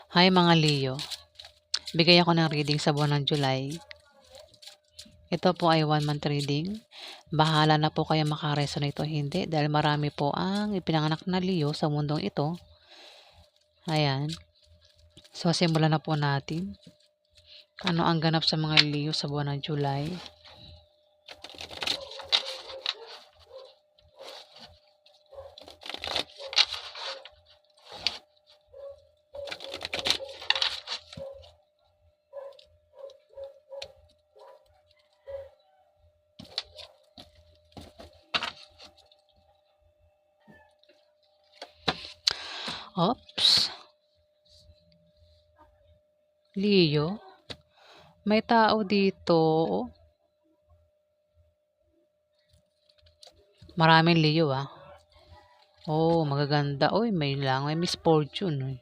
Hi mga Leo, bigay ako ng reading sa buwan ng July. Ito po ay 1 month reading. Bahala na po kayo makaresonate o hindi dahil marami po ang ipinanganak na Leo sa mundong ito. Ayan. So simulan na po natin. Ano ang ganap sa mga Leo sa buwan ng July? Oops. Leo, may tao dito. Maraming Leo ah. Oh, magaganda. Oy, may misfortune. Oy.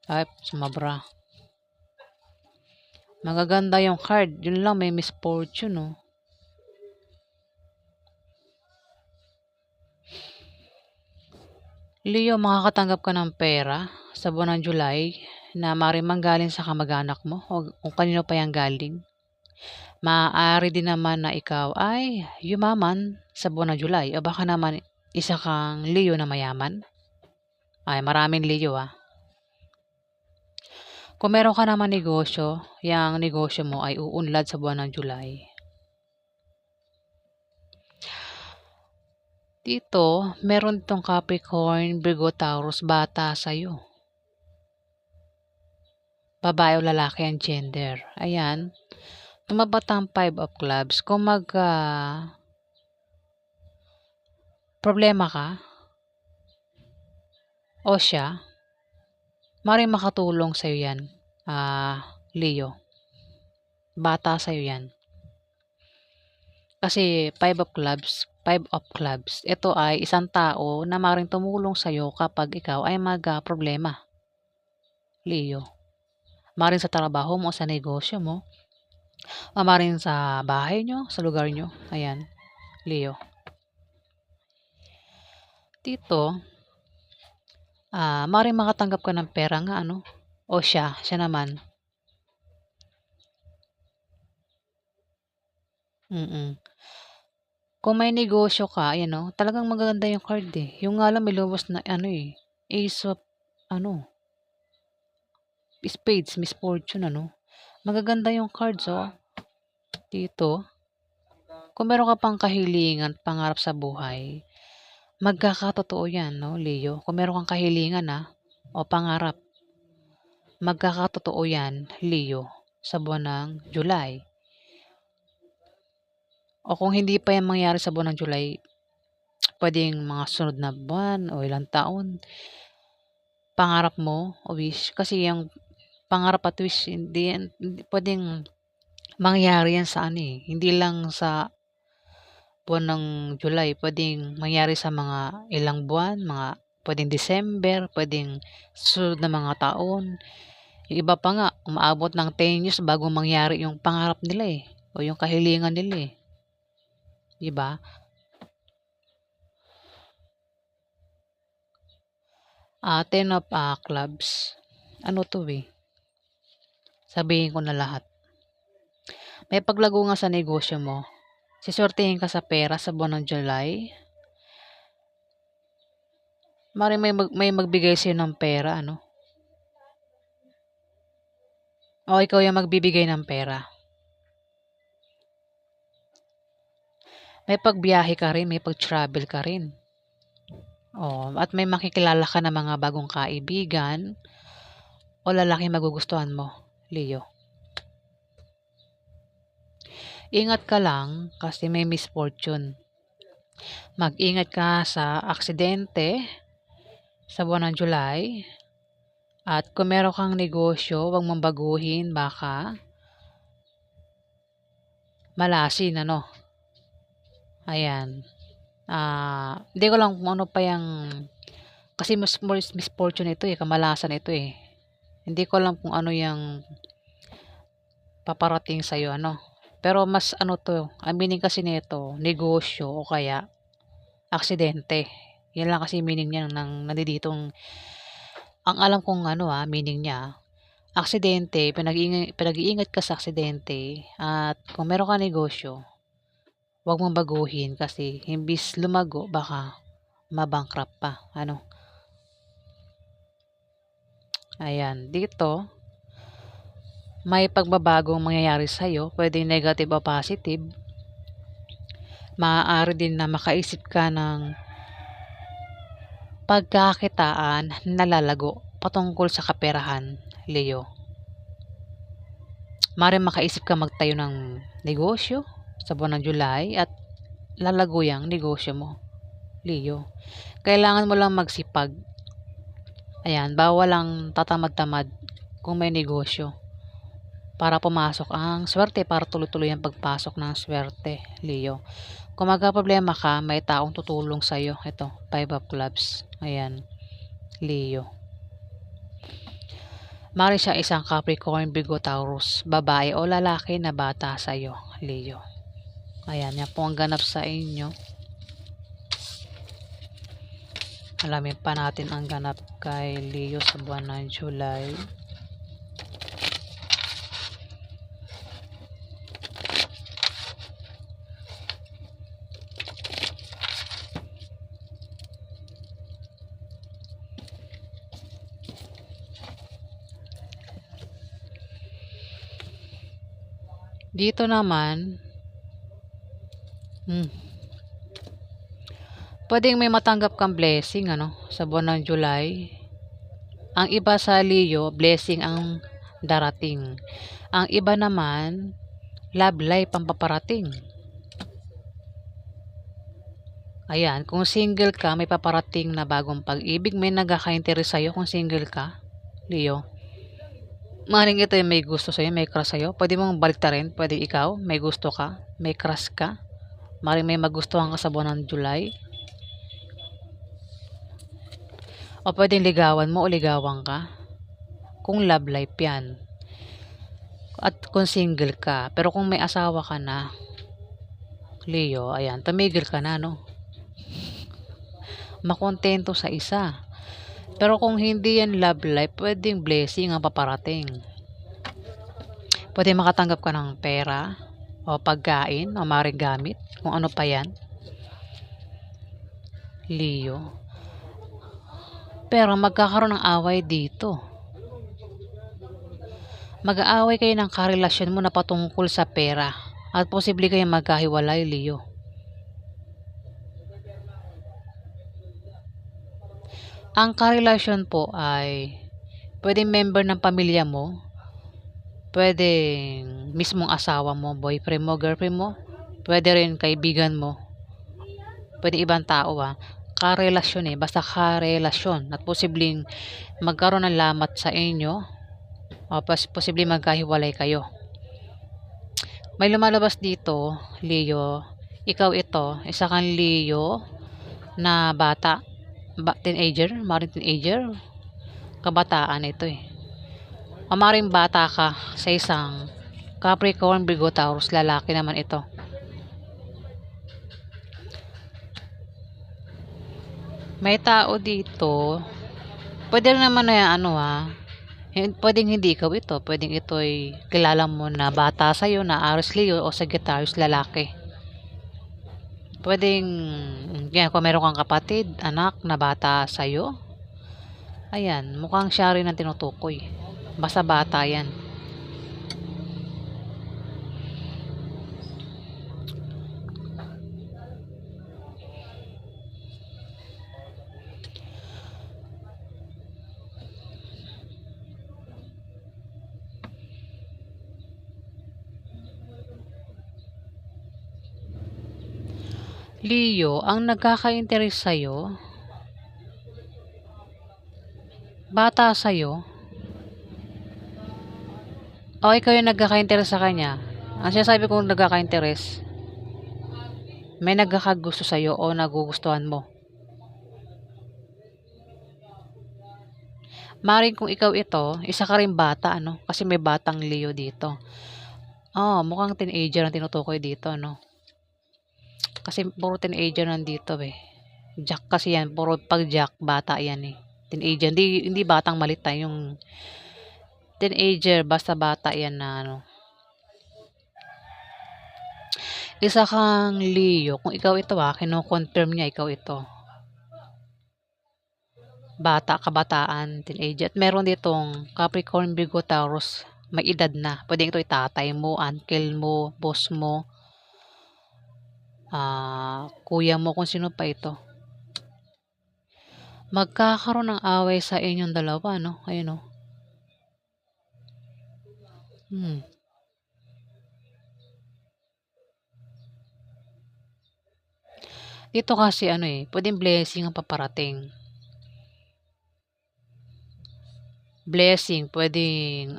Ay, sumabra. Magaganda yung card. Yun lang, may misfortune, oh. Leo, makakatanggap ka ng pera sa buwan ng July na maaaring manggaling sa kamag-anak mo o kung kanino pa yan galing. Maaari din naman na ikaw ay yumaman sa buwan ng July o baka naman isa kang Leo na mayaman. Ay, maraming Leo ah. Kung meron ka naman negosyo, yung negosyo mo ay uunlad sa buwan ng July. Dito, meron itong Capricorn, Virgo, Taurus, bata sa'yo. Babae o lalaki ang gender. Ayan. Tumabatang 5 of clubs. Kung problema ka o siya, maaaring makatulong sa'yo yan, Leo. Bata sa'yo yan. Kasi 5 of clubs, ito ay isang tao na maaaring tumulong sa'yo kapag ikaw ay problema. Leo. Maaaring sa trabaho mo o sa negosyo mo, o maaaring sa bahay nyo, sa lugar nyo. Ayan, Leo. Dito, maaaring makatanggap ka ng pera nga, ano? O siya naman. Kung may negosyo ka, ayan o, talagang magaganda yung card eh. Yung nga lang may lumabas na Ace of, Spades, misfortune, Magaganda yung cards, oh. Dito, kung meron ka pang kahilingan, pangarap sa buhay, magkakatotoo yan, no, Leo? Kung meron kang kahilingan, o pangarap, magkakatotoo yan, Leo, sa buwan ng July. O kung hindi pa yan mangyari sa buwan ng July, pwedeng mga sunod na buwan o ilang taon, pangarap mo o wish. Kasi yung pangarap at wish, hindi pwedeng mangyari yan sa hindi lang sa buwan ng July. Pwedeng mangyari sa mga ilang buwan, pwedeng December, pwedeng sunod na mga taon. Yung iba pa nga, umaabot ng 10 years bago mangyari yung pangarap nila eh. O yung kahilingan nila eh. Diba? Ten of clubs. Ano to eh? Sabihin ko na lahat. May paglago nga sa negosyo mo. Sisortihin ka sa pera sa buwan ng July. May magbigay sa'yo ng pera, O ikaw yung magbibigay ng pera. May pagbiyahe ka rin, may pag-travel ka rin. At may makikilala ka na mga bagong kaibigan o lalaki magugustuhan mo, Leo. Ingat ka lang kasi may misfortune. Mag-ingat ka sa aksidente sa buwan ng July. At kung meron kang negosyo, huwag mong baguhin, baka malasin, Ayan. Hindi ko lang kung ano pa yung, kasi misfortune ito eh, kamalasan ito eh. Hindi ko lang kung ano yung paparating sa'yo, Pero mas ano 'to, ang meaning kasi nito negosyo o kaya aksidente. 'Yan lang kasi meaning niya ng nanditong ang alam kong ano, meaning niya, aksidente, pinag-iingat ka sa aksidente at kung meron kang negosyo, 'wag mong baguhin kasi imbis lumago baka ma-bankrupt pa, ano. Ayan, dito may pagbabagong mangyayari sa'yo, puwedeng negative o positive. Maaari din na makaisip ka ng pagkakakitaan na lalago patungkol sa kaperahan, Leo. Maaaring makaisip ka magtayo ng negosyo sa buwan ng July at lalago yang negosyo mo, Leo. Kailangan mo lang magsipag. Ayan, bawal ang tatamad-tamad kung may negosyo para pumasok ang swerte, para tuloy-tuloy ang pagpasok ng swerte, Leo. Kung magkaproblema ka, may taong tutulong sa'yo. Ito, 5 of Clubs. Ayan, Leo. Mari siya isang Capricorn, Virgo, Taurus, babae o lalaki na bata sa'yo, Leo. Ayan, yan po ang ganap sa inyo. Alamin pa natin ang ganap kay Leo sa buwan ng July. Dito naman, pwedeng may matanggap kang blessing, ano, sa buwan ng July. Ang iba sa Leo, blessing ang darating. Ang iba naman, love life ang paparating. Ayan, kung single ka, may paparating na bagong pag-ibig. May nagkaka-interest sa'yo kung single ka, Leo. Maaaring ito yung may gusto sa'yo, may crush sa'yo. Pwede mong baliktarin, pwede ikaw, may gusto ka, may crush ka. Maaaring may magustuhan ka sa buwan ng July. O pwedeng ligawan mo o ligawan ka. Kung love life yan. At kung single ka. Pero kung may asawa ka na, Leo, ayan, tumigil ka na, no? Makontento sa isa. Pero kung hindi yan love life, pwedeng blessing ang paparating. Pwede makatanggap ka ng pera o pagkain o maaaring gamit, kung ano pa yan, Leo. Pero magkakaroon ng away dito. Mag-aaway kayo ng karelasyon mo na patungkol sa pera at posible kayong magkahiwalay, Leo. Ang karelasyon po ay pwedeng member ng pamilya mo, pwedeng mismong asawa mo, boyfriend mo, girlfriend mo, pwede rin kaibigan mo, pwede ibang tao, karelasyon basta karelasyon at posibleng magkaroon ng lamat sa inyo o posibleng magkahiwalay kayo. May lumalabas dito, Leo, ikaw ito, isa kang Leo na bata, teenager, maaaring teenager, kabataan ito o maaaring bata ka sa isang Capricorn, Virgo, Taurus, lalaki naman ito. May tao dito, pwede rin naman na pwedeng hindi ikaw ito, pwedeng ito'y kilala mo na bata sa'yo na Aries, Leo o Sagittarius, lalaki. Pwedeng, yan, kung meron kang kapatid, anak na bata sa'yo, ayan, mukhang siya rin ang tinutukoy. Basta bata yan. Leo, ang nagkaka-interest sa'yo, bata sa'yo, o ikaw yung nagkaka-interest sa kanya. Ang sinasabi kong nagkaka-interest, may nagkakagusto sa'yo o nagugustuhan mo. Maring kung ikaw ito, isa ka rin bata, ano? Kasi may batang Leo dito. Mukhang teenager ang tinutukoy dito 'no? Kasi puro teenager nandito, eh. Jack kasi 'yan, puro 'pag Jack bata 'yan, eh. Teenager, hindi batang malit, yung teenager basta bata 'yan na ano. Isa kang Leo, kung ikaw ito, kino-confirm niya ikaw ito. Bata, kabataan, teenager. At meron ditong Capricorn, Virgo, Taurus, may edad na. Puwedeng ito tatay mo, uncle mo, boss mo, kuya mo, kung sino pa ito. Magkakaroon ng away sa inyong dalawa 'no, ayun, oh. Hmm. Dito kasi ano, puwedeng blessing ang paparating. Blessing, puwedeng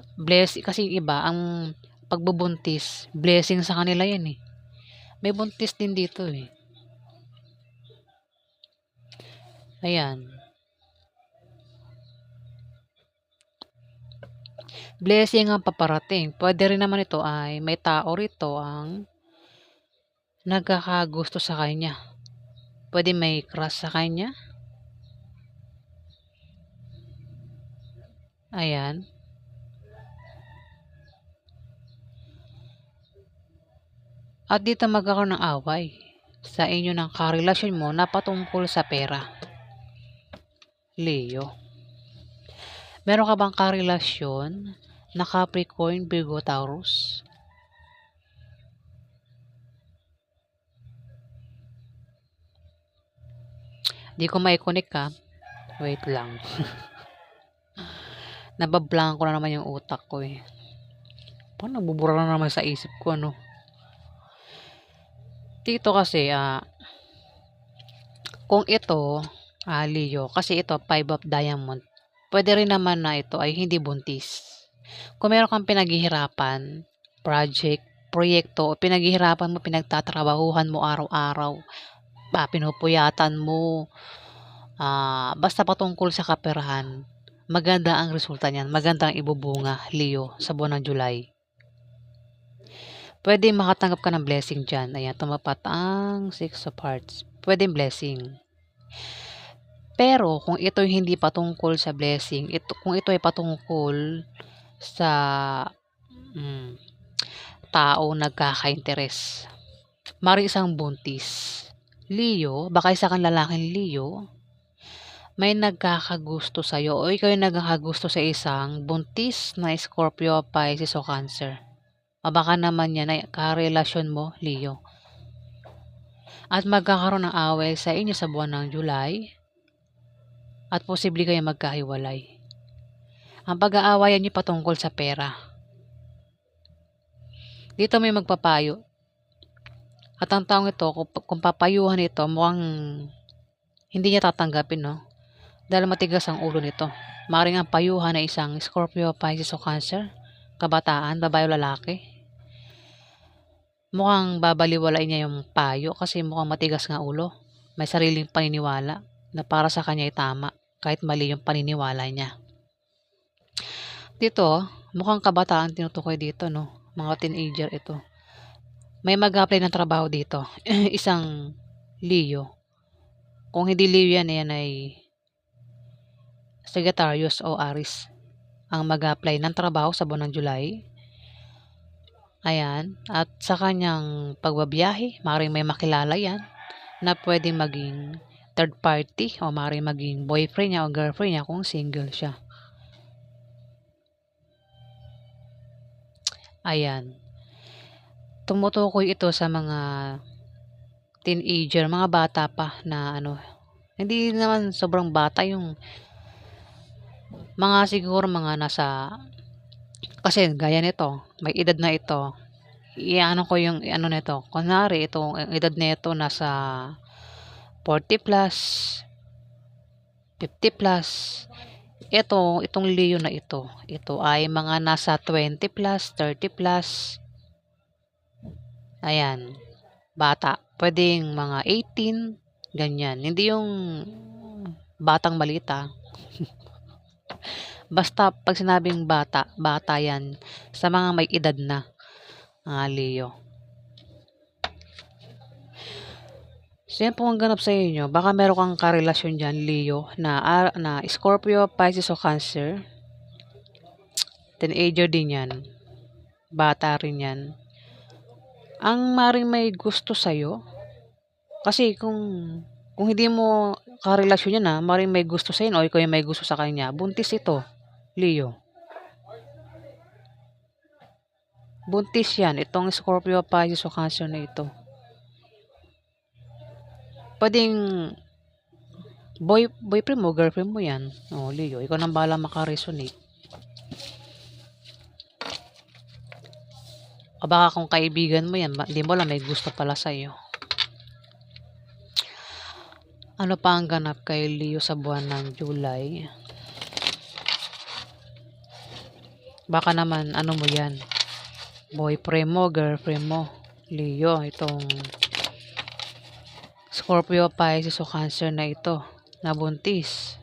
kasi yung iba ang pagbubuntis, blessing sa kanila 'yan, eh. May buntis din dito, eh. Ayan. Blessing ang paparating. Puwede rin naman ito ay may tao rito ang nagkakagusto sa kanya. Puwede may crush sa kanya. Ayan. At dito magkakaroon ng away sa inyo ng karelasyon mo na patungkol sa pera, Leo. Meron ka bang karelasyon na Capricorn, Virgo, Taurus? Di ko mai-connect, wait lang. Nabablanko na naman yung utak ko, eh. Parang nagbubura na naman sa isip ko, ano. Dito kasi, kung ito, Leo, kasi ito 5 of diamond, puwede rin naman na ito ay hindi buntis. Kung meron kang pinaghihirapan, project, proyekto, o pinaghihirapan mo, pinagtatrabahuhan mo araw-araw, pinupuyatan mo, basta patungkol sa kaperahan, maganda ang resulta niyan, maganda ang ibubunga, Leo, sa buwan ng July. Puwede makatanggap ka ng blessing diyan. Ayan, tumapat ang 6 of Hearts. Puwedeng blessing. Pero kung ito'y hindi patungkol sa blessing, kung ito ay patungkol sa tao nagkaka-interes, maaaring isang buntis, Leo, baka isa kang lalaking Leo, may nagkakagusto sa'yo o ikaw yung nagkakagusto sa isang buntis na Scorpio, Pisces o Cancer. O baka naman yan ay karelasyon mo, Leo. At magkakaroon ng away sa inyo sa buwan ng July at posible kayo magkahiwalay. Ang pag-aawayan niyo patungkol sa pera. Dito may magpapayo. At ang taong ito, kung papayuhan ito, mukhang hindi niya tatanggapin, no? Dahil matigas ang ulo nito. Maaaring ang payuhan ay isang Scorpio, Pisces o Cancer, kabataan, babae o lalaki. Mukhang babaliwalain niya yung payo kasi mukhang matigas nga ulo. May sariling paniniwala na para sa kanya ay tama kahit mali yung paniniwala niya. Dito, mukhang kabataan tinutukoy dito, no? Mga teenager ito. May mag-apply ng trabaho dito. Isang Leo. Kung hindi Leo yan ay Sagittarius o Aries ang mag-apply ng trabaho sa buwan ng July. Ayan. At sa kanyang pagbabiyahe, maaaring may makilala yan na pwedeng maging third party o maaaring maging boyfriend niya o girlfriend niya kung single siya. Ayan. Tumutukoy ito sa mga teenager, mga bata pa na hindi naman sobrang bata, yung mga siguro mga nasa, kasi gaya nito, may edad na ito. Iano ko yung nito. Kunwari ito, ang edad nito nasa 40 plus, 50 plus. Itong Leo na ito ay mga nasa 20 plus, 30 plus. Ayan, bata. Pwedeng mga 18, ganyan. Hindi yung batang malita. Basta pag sinabing bata, bata yan sa mga may edad na. Leo. So, yan po ang ganap sa inyo. Baka meron kang karelasyon dyan, Leo, na Scorpio, Pisces o Cancer. Teenager din yan. Bata rin yan. Ang maring may gusto sa'yo, kasi kung hindi mo karelasyon yan maring may gusto sa'yo o ikaw yung may gusto sa kanya, buntis ito, Leo. Buntis yan, itong Scorpio, Pisces o Cancer na ito. Pwedeng boyfriend mo, girlfriend mo yan. Leo, ikaw nang bahala makaresonate. O baka kung kaibigan mo yan, hindi mo lang may gusto pala sa'yo. Ano pa ang ganap kay Leo sa buwan ng July? Baka naman, ano mo yan? Boyfriend mo, girlfriend mo. Leo, itong Scorpio, Pisces o Cancer na ito, nabuntis.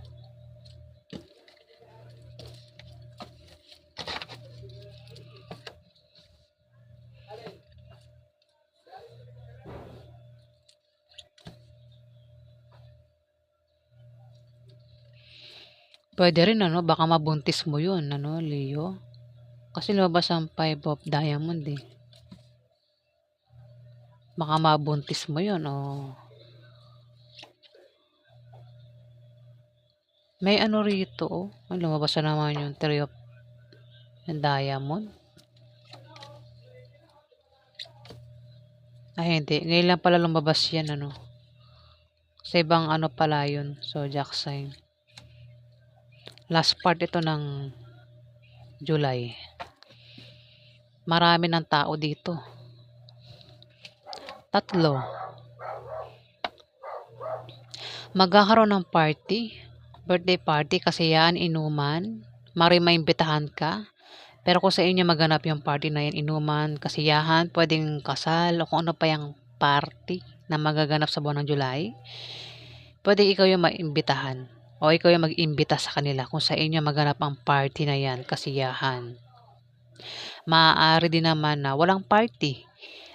Pwede rin baka mabuntis mo yun, Leo. Kasi lumabas ang 5 of Diamond eh. Baka mabuntis mo yun, May rito, May lumabas na naman yung 3 of Diamond. Hindi. Ngayon lang pala lumabas yan, Sa ibang pala yun. Zodiac sign. Last part ito ng July. Marami ng tao dito. 3. Magkakaroon ng party. Birthday party, kasiyahan, inuman. Maimbitahan ka. Pero kung sa inyo maganap yung party na yan, inuman, kasiyahan, pwedeng kasal, o kung ano pa yung party na magaganap sa buwan ng July, pwede ikaw yung maimbitahan. O ikaw yung mag-imbita sa kanila kung sa inyo maganap ang party na yan, kasiyahan. Maaari din naman na walang party.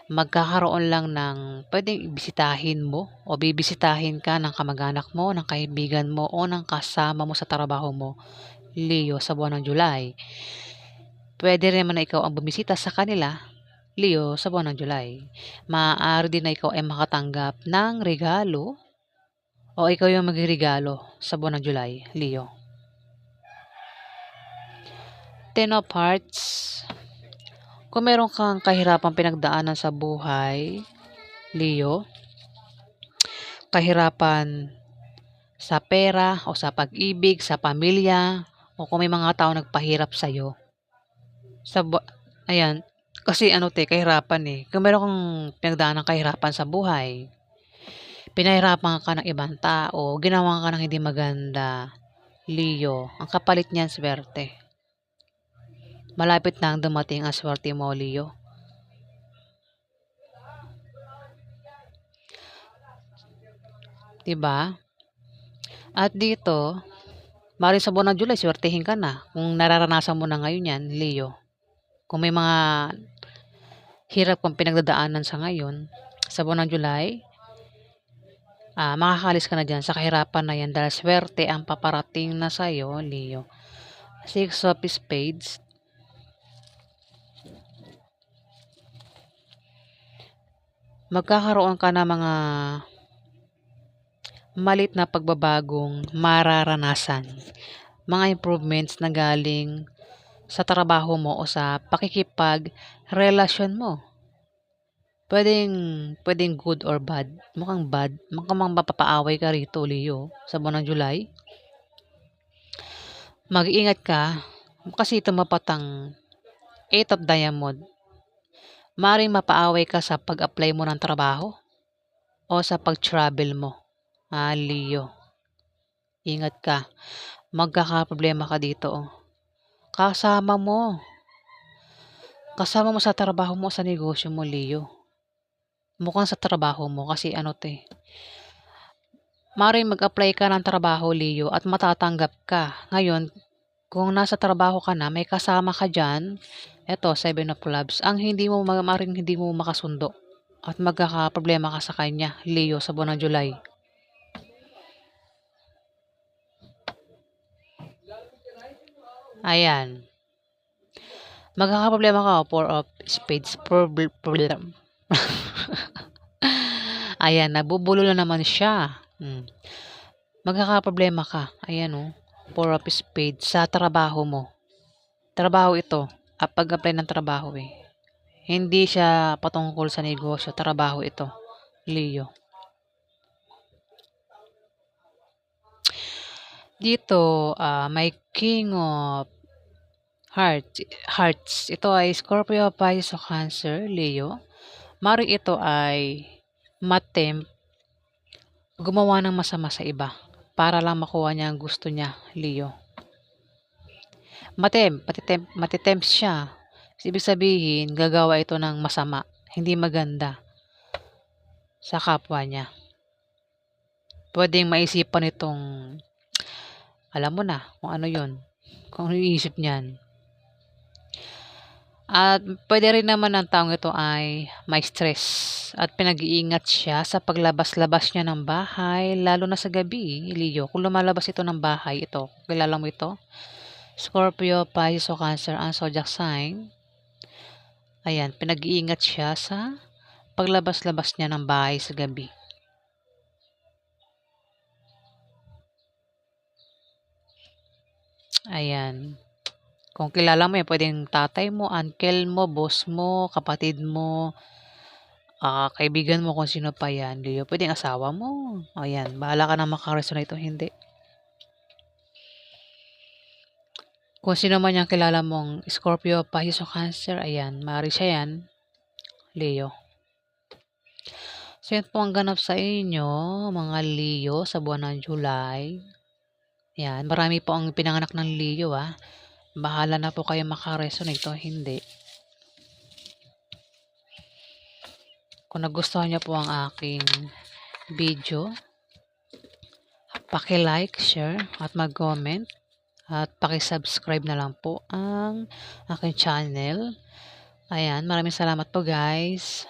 Magkakaroon lang ng pwedeng bisitahin mo o bibisitahin ka ng kamag-anak mo, ng kaibigan mo o ng kasama mo sa trabaho mo, Leo, sa buwan ng July. Pwede rin naman na ikaw ang bumisita sa kanila, Leo, sa buwan ng July. Maaari din na ikaw ay makatanggap ng regalo o ikaw yung magregalo sa buwan ng July, Leo. 10 of Hearts. Kung meron kang kahirapang pinagdaanan sa buhay, Leo, kahirapan sa pera o sa pag-ibig, sa pamilya, o kung may mga tao nagpahirap sa'yo, ayan, kasi kahirapan Kung meron kang pinagdaanan ng kahirapan sa buhay, pinahirapan ka ng ibang tao, ginawa ka ng hindi maganda, Leo, ang kapalit niyan swerte. Malapit na ang dumating ang swerte mo, Leo. Diba? At dito, maaaring sa buwan ng July, swertehin ka na. Kung nararanasan mo na ngayon yan, Leo. Kung may mga hirap kang pinagdadaanan sa ngayon, sa buwan ng July, makakalis ka na dyan sa kahirapan na yan dahil swerte ang paparating na sa'yo, Leo. 6 of Spades. Magkakaroon ka na mga malit na pagbabagong mararanasan. Mga improvements na galing sa trabaho mo o sa pakikipag-relasyon mo. Pwedeng good or bad. Mukhang bad. Mukhang mapapaaway ka rito, Leo, sa buwan ng July. Mag-iingat ka kasi tumapat ang 8 of Diamond. Maring mapaaway ka sa pag-apply mo ng trabaho o sa pag-travel mo. Leo. Ingat ka. Magkakaproblema ka dito. Kasama mo sa trabaho mo, sa negosyo mo, Leo. Mukhang sa trabaho mo kasi maring mag-apply ka ng trabaho, Leo, at matatanggap ka. Ngayon, Kung nasa trabaho ka na, may kasama ka diyan, eto Seven of Clubs, ang hindi mo maaaring hindi mo makasundo at magkakaproblema ka sa kanya, Leo, sa buwan ng July. Ayan, magkakaproblema ka, Four of Spades, problem. Ayan, nabubulol na naman siya. Magkakaproblema ka, ayan oh, Four of Spades sa trabaho mo. Trabaho ito, pag-apply ng trabaho eh. Hindi siya patungkol sa negosyo, trabaho ito, Leo. Dito, may King of Hearts. Ito ay Scorpio, Pisces o Cancer, Leo. Maring ito ay matempt gumawa ng masama sa iba para lang makuha niya ang gusto niya, Leo. Matitempt siya. Ibig sabihin, gagawa ito ng masama, hindi maganda sa kapwa niya. Pwedeng maisipan itong, alam mo na kung ano yon, kung ano iisip niyan. At pwede rin naman ang taong ito ay may stress at pinag-iingat siya sa paglabas-labas niya ng bahay, lalo na sa gabi, Leo. Kung lumalabas ito ng bahay, ito, kilala mo ito? Scorpio, Pisces o Cancer ang zodiac sign. Ayan, pinag-iingat siya sa paglabas-labas niya ng bahay sa gabi. Ayan. Kung kilala mo yan, pwedeng tatay mo, uncle mo, boss mo, kapatid mo, kaibigan mo, kung sino pa yan, Leo. Pwedeng asawa mo. Ayan, bahala ka na makaresonate o hindi. Kung sino man yung kilala mong Scorpio, Pisces o Cancer, ayan, maaari siya yan, Leo. So, yan po ang ganap sa inyo, mga Leo, sa buwan ng July. Yan, marami po ang pinanganak ng Leo, Bahala na po kayo makaresonate o hindi. Kung nagustuhan niyo po ang aking video, paki-like, share, at mag-comment. At paki-subscribe na lang po ang aking channel. Ayan, maraming salamat po guys.